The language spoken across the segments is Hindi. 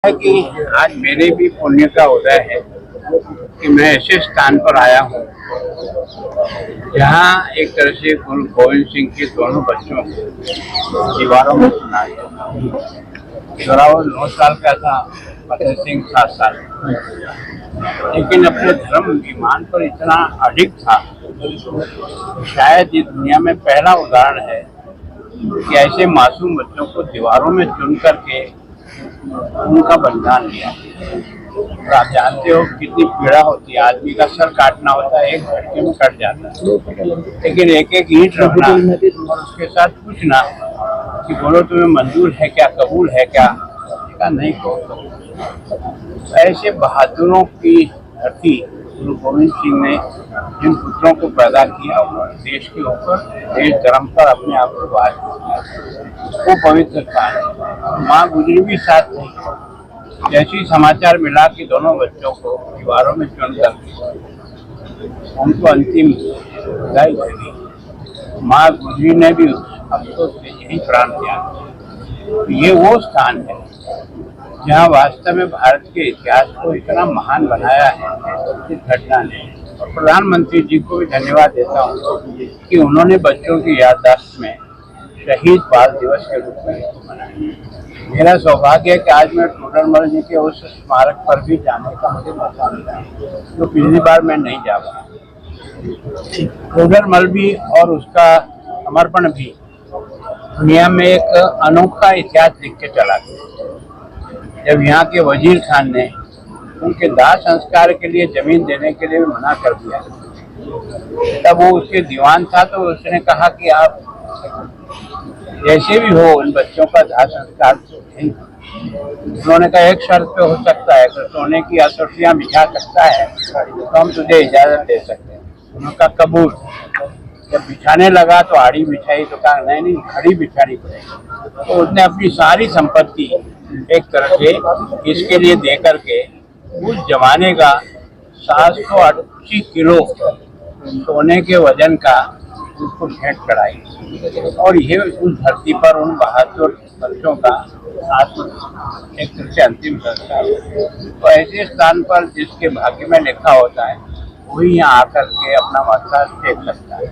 है कि आज मेरे भी पुण्य का उदय है कि मैं ऐसे स्थान पर आया हूँ जहाँ एक तरह से गुरु गोविंद सिंह के दोनों बच्चों को दीवारों में सुना जोरावर 9 साल का था, फतेह सिंह 7 साल, लेकिन अपने धर्म ईमान पर इतना अडिग था। शायद इस दुनिया में पहला उदाहरण है कि ऐसे मासूम बच्चों को दीवारों में चुन करके उनका बलिदान दिया। और आप जानते हो कितनी पीड़ा होती है, आदमी का सर काटना होता है, एक झटके में कट जाता है, लेकिन एक एक ईंट रखना और उसके साथ पूछना कि बोलो तुम्हें मंजूर है क्या, कबूल है क्या, का नहीं कहो। ऐसे बहादुरों की धरती गुरु गोविंद सिंह ने जिन पुत्रों को पैदा किया और देश के ऊपर, देश धर्म पर अपने आप को बात किया, वो पवित्र था। माँ गुजरी भी साथ थी। जैसे ही समाचार मिला कि दोनों बच्चों को दीवारों में चुन कर उनको अंतिम विदाई दी, माँ गुजरी ने भी अफसोस से यही प्राण त्याग। ये वो स्थान है जहाँ वास्तव में भारत के इतिहास को इतना महान बनाया है इस घटना ने। और प्रधानमंत्री जी को भी धन्यवाद देता हूँ कि उन्होंने बच्चों की याददाश्त में शहीद बाल दिवस के रूप में इसको मनाया। मेरा सौभाग्य है कि आज मैं टोडरमल जी के उस स्मारक पर भी जाने का मुझे मौका मिला, तो पिछली बार मैं नहीं जा पाया। टोडरमल भी और उसका समर्पण भी दुनिया में एक अनोखा इतिहास लिख के चला गया। जब यहाँ के वजीर खान ने उनके दाह संस्कार के लिए जमीन देने के लिए मना कर दिया, तब वो उसके दीवान था, तो उसने कहा कि आप जैसे भी हो इन बच्चों का दाह संस्कार तो नहीं। उन्होंने कहा एक शर्त पे हो सकता है, तो सोने की असुटियाँ बिछा सकता है तो हम तुझे इजाजत दे सकते हैं। उनका कबूल। जब बिछाने लगा तो आड़ी बिछाई, तो कहा नहीं खड़ी बिछानी पड़ेगी। तो उसने अपनी सारी संपत्ति एक तरह से इसके लिए दे करके उस जमाने का 780 किलो सोने के वजन का उसको भेंट कराई। और ये उस धरती पर उन बहादुर बच्चों का एक तरह से अंतिम संस्कार। तो ऐसे स्थान पर जिसके भाग्य में लिखा होता है वही यहाँ आकर के अपना माथा टेक सकता है।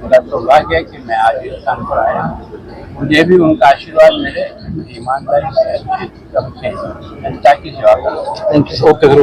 मेरा सौभाग्य है कि मैं आज इस स्थान पर आया, मुझे भी उनका आशीर्वाद मिले, ईमानदारी से जनता की सेवा करूँ। Thank you. ओके।